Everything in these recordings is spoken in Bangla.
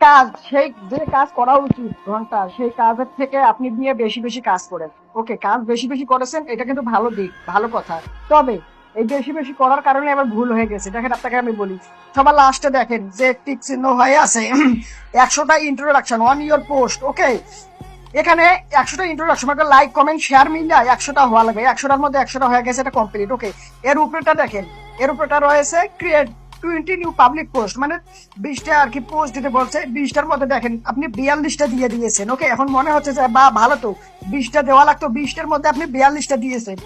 কাজ, সেই যে কাজ করা উচিত ঘন্টা, সেই কাজের থেকে আপনি দিয়ে বেশি বেশি কাজ করেন। ওকে, কাজ বেশি বেশি করেছেন, এটা কিন্তু ভালো দিক, ভালো কথা। তবে এই বেশি বেশি করার কারণে আবার ভুল হয়ে গেছে। দেখেন, আপনাকে আমি বলি, সবার লাস্টে দেখেন যে টিক চিহ্ন হয়ে আছে 100টা ইন্ট্রোডাকশন অন ইউর পোস্ট। ওকে, এখানে 100টা ইন্ট্রোডাকশন, একটা লাইক কমেন্ট শেয়ার মিলে 100টা হওয়া লাগবে। 100টার মধ্যে 100টা হয়ে গেছে, এটা কমপ্লিট। ওকে, এর উপরেটা দেখেন, এর উপরেটা রয়েছে ক্রিয়েট 20 নিউ পাবলিক পোস্ট, মানে 20টা আর কি পোস্ট দিতে বলছে। 20টার মধ্যে দেখেন আপনি 42টা দিয়ে দিয়েছেন। ওকে, এখন মনে হচ্ছে যে বা ভালো তো, 20টা দেওয়া লাগতো, 20টার মধ্যে আপনি 42টা দিয়েছেন।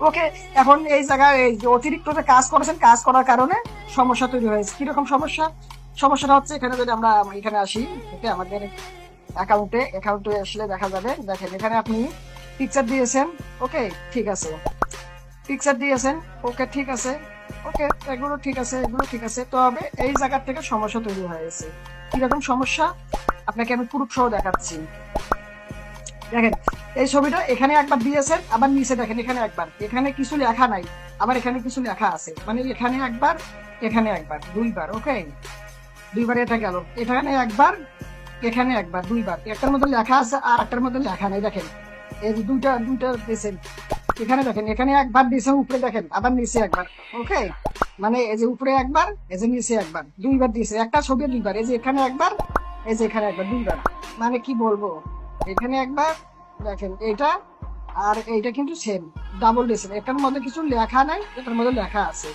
ওকে, এখন এই জায়গায় এই যে অতিরিক্ত যে কাজ করেছেন, কাজ করার কারণে সমস্যা তৈরি হয়েছে। কিরকম সমস্যা? সমস্যাটা হচ্ছে, এখানে যদি আমরা এখানে আসি, ওকে, আমাদের অ্যাকাউন্টে আসলে দেখা যাবে। দেখেন, এখানে আপনি পিকচার দিয়েছেন। ওকে, ঠিক আছে, পিকচার দিয়েছেন। ওকে, ঠিক আছে। ওকে, এগুলো ঠিক আছে, এগুলো ঠিক আছে। তবে এই জায়গা থেকে সমস্যা তৈরি হয়েছে। কিরকম সমস্যা? আপনাকে আমি প্রুফ সহ দেখাচ্ছি। দেখেন, এই ছবিটা এখানে একবার দিয়েছেন, আবার নিচে দেখেন এখানে একবার, এখানে কিছু লেখা নাই, আবার এখানে কিছু লেখা আছে, মানে এখানে একবার, এখানে একবার, দুইবার। ওকে, দুইবার এটা গেল, এখানে একবার, এখানে একবার, দুইবার। একটার মধ্যে লেখা আছে আর একটার মধ্যে লেখা নেই। দেখেন, এই যে দুইটা দুইটা দিয়েছেন, এখানে দেখেন, এখানে একবার দিয়েছেন, উপরে দেখেন, আবার নিচে একবার। ওকে, মানে এই যে উপরে একবার, এই যে নিচে একবার, দুইবার দিয়েছে। একটা ছবি দুইবার, এই যে এখানে একবার, এই যে এখানে একবার, দুইবার। মানে কি বলবো, এখানে একবার, দেখেন এইটা আর এইটা কিন্তু সেম, ডাবল দিয়েছেন। এটার মধ্যে কিছু লেখা নাই, এটার মধ্যে লেখা আছে।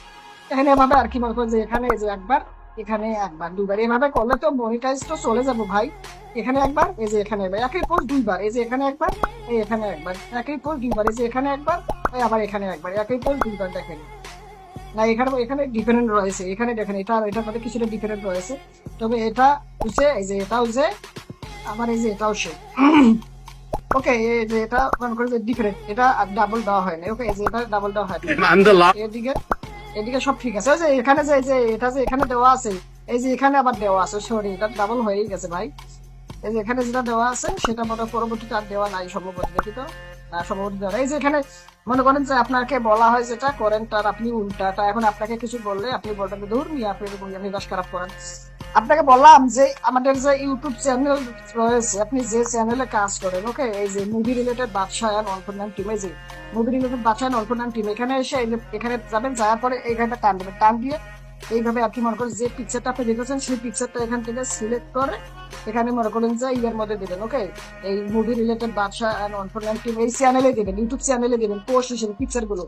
এখানে এভাবে আর কি মনে করেন যে এখানে এই যে একবার, এখানে একবার, দুইবার, এভাবে করলে তো মনিটাইজ তো চলে যাবো ভাই। এখানে একবার, এই যে এখানে একবার, একই পোস্ট দুইবার, এই যে এখানে একবার, এই এখানে একবার, একই পোস্ট দুইবার, এই যে এখানে একবার, এই আবার এখানে একবার, একই পোস্ট দুইবার। দেখেন না, এখানে এখানে ডিফারেন্ট রয়েছে, এখানে দেখেন এটা আর এটার মধ্যে কিছুটা ডিফারেন্ট রয়েছে। তবে এটা হচ্ছে এই যে এটাও যে, আবার এই যে এটাও সে। ওকে, এই যে এটা মনে করেন যে ডিফারেন্ট, এটা ডাবল দেওয়া হয় না। ওকে, এই যে এটা ডাবল দেওয়া হয় না। এদিকে এদিকে সব ঠিক আছে। ওই যে এখানে যে এই যে এটা যে এখানে দেওয়া আছে, এই যে এখানে আবার দেওয়া আছে, সরি, এটা ডাবল হয়েই গেছে ভাই। এই যে এখানে যেটা দেওয়া আছে সেটা মনে পরবর্তীতে আর দেওয়া নাই সম্ভবত, দেখি তো। সম্ভবত দেওয়া নাই। এই যে এখানে মনে করেন যে আপনাকে বলা হয় যেটা করেন তার আপনি উল্টাটা, এখন আপনাকে কিছু বললে আপনি বলবেন দূর নিয়ে আপনি মেজাজ খারাপ করেন। আপনাকে বললাম যে আমাদের যে ইউটিউব চ্যানেল রয়েছে, আপনি যে চ্যানেলে কাজ করেন, ওকে, এই যে মুভি রিলেটেড বাদশাহ অ্যান্ড অল্পনাম টিম, এই যে মুভি রিলেটেড বাদশাহ অ্যান্ড অল্পনাম টিম, এখানে এসে এই যে এখানে যাবেন, যাওয়ার পরে এইখানটা টান দেবেন, টান দিয়ে এইভাবে আর কি মনে করেন যে পিকচারটা আপনি দেখেছেন সেই পিকচারটা এখান থেকে সিলেক্ট করে এখানে মনে করেন যে ইয়ের মধ্যে দিবেন। ওকে, এই মুভি রিলেটেড বাদশাহ অ্যান্ড অল্পনাম টিম এই চ্যানেলে দিবেন, ইউটিউব চ্যানেলে দিবেন পোস্ট হিসেবে পিকচার গুলো।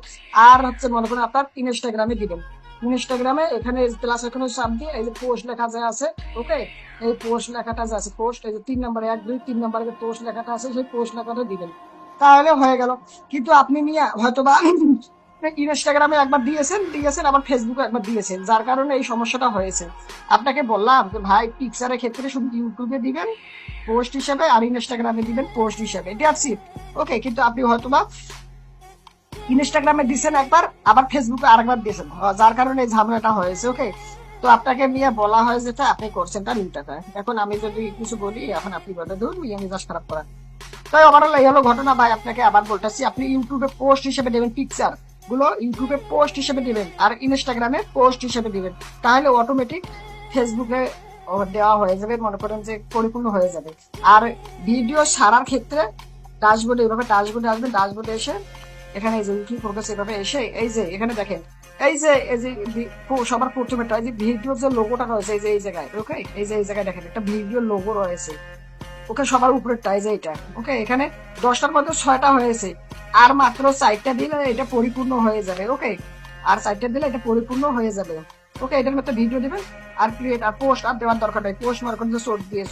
আর হচ্ছে মনে করেন আপনার ইনস্টাগ্রামে দিবেন, ইনস্টাগ্রামে এখানে প্লাস এখানে চাপ দিয়ে এই যে পোস্ট লেখা যে আছে। ওকে, এই পোস্ট লেখাটা যে আছে, পোস্ট এই যে 3 নম্বরে 1 2 3 নম্বরে যে পোস্ট লেখাটা আছে সেই পোস্ট লেখাটা দিবেন, তাহলে হয়ে গেল। কিন্তু আপনি নিয়ে হয়তোবা ইনস্টাগ্রামে একবার দিয়েছেন দিয়েছেন আবার ফেসবুকে একবার দিয়েছেন, যার কারণে এই সমস্যাটা হয়েছে। আপনাকে বললাম যে ভাই পিকচারের ক্ষেত্রে শুধু ইউটিউবে দিবেন পোস্ট হিসেবে, আর ইনস্টাগ্রামে দিবেন পোস্ট হিসেবে, দ্যাটস ইট। ওকে, কিন্তু আপনি হয়তোবা ইনস্টাগ্রামে দিয়েছেন একবার, আবার ফেসবুকে আরেকবার দিয়েছেন, যার কারণে এই ঝামেলাটা হয়েছে। ওকে, তো আপনাকে নিয়ে বলা হয় যেটা আপনি করছেন তার উল্টাটা। এখন আমি যদি কিছু বলি, এখন আপনি বলে ধরুন মেজাজ খারাপ করেন। তাই ওভারঅল এই হলো ঘটনা ভাই। আপনাকে আবার বলতেছি, আপনি ইউটিউবে পোস্ট হিসেবে দেবেন, পিকচার গুলো ইউটিউবে পোস্ট হিসেবে দিবেন আর ইনস্টাগ্রামে পোস্ট হিসেবে দিবেন, তাহলে অটোমেটিক ফেসবুকে দেওয়া হয়ে যাবে, মনে করেন যে পরিপূর্ণ হয়ে যাবে। আর ভিডিও ছাড়ার ক্ষেত্রে ড্যাশবোর্ডে এভাবে ড্যাশবোর্ডে আসবেন, ড্যাশবোর্ডে এসে এখানে এই যে ইউটিউব ফোকাস এভাবে এসে এই যে এখানে দেখেন, এই যে সবার প্রথমে এই যে ভিডিও যে লোগোটা রয়েছে, এই যে এই জায়গায়। ওকে, এই যে এই জায়গায় দেখেন একটা ভিডিও লোগো রয়েছে। ওকে, সবার উপরেরটা এই যে এটা। ওকে, এখানে 10টার মধ্যে 6টা হয়েছে, আর মাত্র 4টা দিলে এটা পরিপূর্ণ হয়ে যাবে। ওকে, আর 4টা দিলে এটা পরিপূর্ণ হয়ে যাবে। ওকে, এটার মধ্যে ভিডিও দিবেন আর ক্রিয়েট আর পোস্ট আর দেওয়ার দরকার নাই। পোস্ট মার্ক করে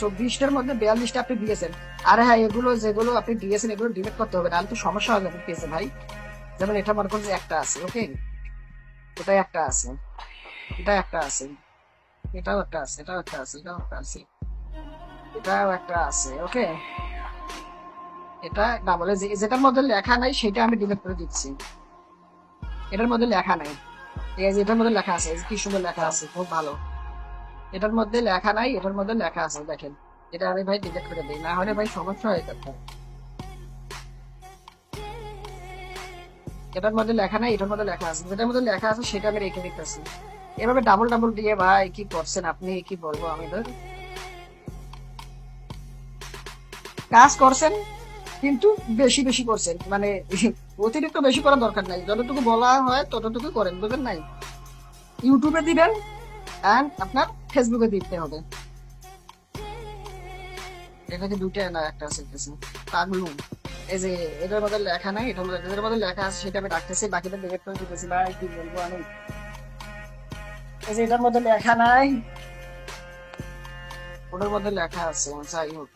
24টার মধ্যে 42টা আপনি দিয়েছেন। আর হ্যাঁ, এগুলো যেগুলো আপনি দিয়েছেন এগুলো ডিলিট করতে হবে, নাহলে তো সমস্যা হয়ে যাবে পেয়েছে ভাই। যেমন এটা মনে করেন যে একটা আছে। ওকে, এটা একটা আছে, এটা একটা আছে, এটাও একটা আছে, এটাও একটা আছে, এটাও একটা আছে, এটাও একটা আছে। ওকে, এটা ডাবল, যেটার মধ্যে লেখা নাই সেটা আমি ডিলিট করে দিচ্ছি। এটার মধ্যে লেখা নাই, এই যে এটার মধ্যে লেখা আছে, কি সুন্দর লেখা আছে, খুব ভালো। এটার মধ্যে লেখা নাই, এটার মধ্যে লেখা আছে, দেখেন। এটা আমি ভাই ডিলিট করে দিই, না হলে ভাই সমস্যা হয়ে যাবে। এটার মধ্যে লেখা নাই, এটার মধ্যে লেখা আছে, যেটার মধ্যে লেখা আছে সেটা আমি রেখে দিতেছি। এভাবে ডাবল ডাবল দিয়ে ভাই কি করছেন আপনি, কি বলবো আমি তো। কাজ করছেন কিন্তু বেশি বেশি করছেন, মানে অতিরিক্ত বেশি করার দরকার নাই, যতটুকু বলা হয় ততটুকু করেন, বুঝলেন নাই? ইউটিউবে দিবেন এন্ড আপনার ফেসবুকে দিতে হবে। এটাকে দুইটা না একটা আছে পাগলু, এই যে এটার মধ্যে লেখা নাই, এটার মধ্যে লেখা আছে সেটা আমি রাখতেছি, বাকিটা ডিলিট করে দিতেছি। ভাই কি বলবো আমি, এই যে এটার মধ্যে লেখা নাই, ওটার মধ্যে লেখা আছে, যাই হোক।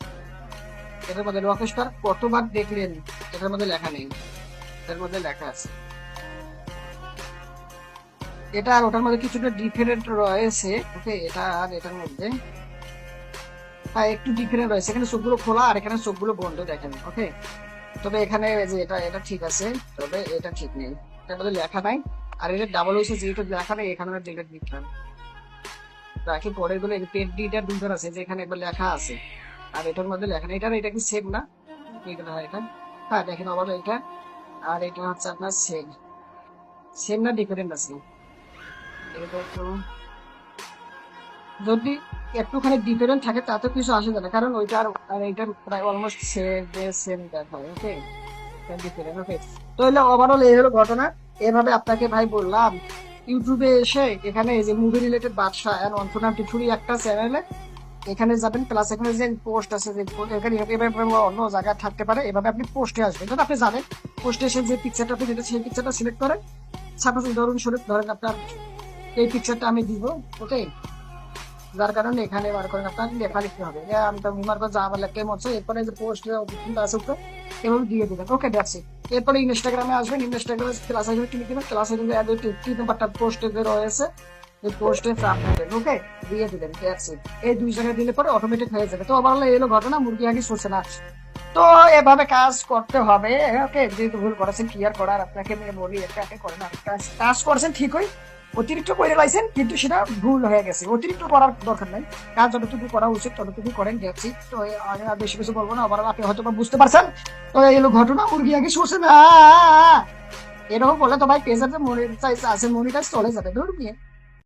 এটার মধ্যে রকেস্টার কতবার দেখলেন, এটার মধ্যে লেখা নেই, এটার মধ্যে লেখা আছে। এটা আর ওটার মধ্যে কিছুটা ডিফারেন্ট রয়েছে, ওকে? এটা আর এটার মধ্যে হ্যাঁ একটু ডিফারেন্ট রয়েছে, এখানে চোখগুলো খোলা আর এখানে চোখগুলো বন্ধ, দেখেন, ওকে? তবে এখানে যে এটা এটা ঠিক আছে, তবে এটা ঠিক নেই, এটার মধ্যে লেখা নাই। আর এটা ডাবল হয়েছে, যেটা লেখা নেই এখানে ডিলিট দিচ্ছেন। বাকি পরের গুলো পেড ডিটা দুইটার আছে, যে এখানে একবার লেখা আছে আর এটার মধ্যে লেখা নেই। এটা কি সেম না? এইগুলো হয় এটা, হ্যাঁ দেখেন আবার এটা, আর এটা হচ্ছে আপনার সেম, সেম না ডিফারেন্ট আছে? এটা একটু যদি একটুখানি ডিফারেন্ট থাকে তাতে কিছু আসে যায় না, কারণ ওইটার আর এইটার প্রায় অলমোস্ট সেম সেম দেখায়, ওকে? ডিফারেন্ট, ওকে? তো হলো ওভারঅল এই হলো ঘটনা। এভাবে আপনাকে ভাই বললাম, ইউটিউবে এসে এখানে এই যে মুভি রিলেটেড বাদশা এন্ড অন্তনাম টিঠুরি একটা চ্যানেলে এখানে যাবেন, প্লাস এখানে যে পোস্ট আছে, যে এখানে এভাবে অন্য জায়গায় থাকতে পারে, এভাবে আপনি পোস্টে আসবেন, যদি আপনি জানেন পোস্টে এসে যে পিকচারটা আপনি যেটা সেই পিকচারটা সিলেক্ট করেন। সাপোজ ধরুন স্বরূপ ধরেন আপনার এই পিকচারটা আমি দিব, ওকে? যার কারণে এখানে বার করেন আপনার লেখা লিখতে হবে, যে আমি তো মিমার কথা আমার লেখা মতো, এরপরে যে পোস্ট আছে উপরে এভাবে দিয়ে দিবেন, ওকে? That's it. এরপরে ইনস্টাগ্রামে আসবেন, ইনস্টাগ্রামে ক্লাস আসবে, ক্লিক দিবেন, ক্লাস আসবে তিন নাম্বারটা পোস্টে যে রয়েছে এই পোস্টে আপনাদের, ওকে? দিয়ে দিবেন, দ্যাটস ইট। এই দুই জায়গায় দিলে পরে অটোমেটিক হয়ে যাবে। তো আবার এলো ঘটনা, মুরগি আগে সরছে না। তো এভাবে কাজ করতে হবে, ওকে? যেহেতু ভুল করেছেন ক্লিয়ার করার আপনাকে আমি বলি, এটা করেন, আর কাজ করছেন ঠিকই, অতিরিক্ত করে লাইছেন কিন্তু সেটা ভুল হয়ে গেছে, অতিরিক্ত করার দরকার নাই, কাজ যতটুকু করা উচিত ততটুকু করেন, দেখছি। তো আমি আর বেশি কিছু বলবো না, আবার আপনি হয়তো বুঝতে পারছেন। তো এই হলো ঘটনা, মুরগি আগে সরছে না। এরকম বলে তো ভাই পেজের যে মনিটাইজ আছে, মনিটাইজ চলে যাবে, ধরুন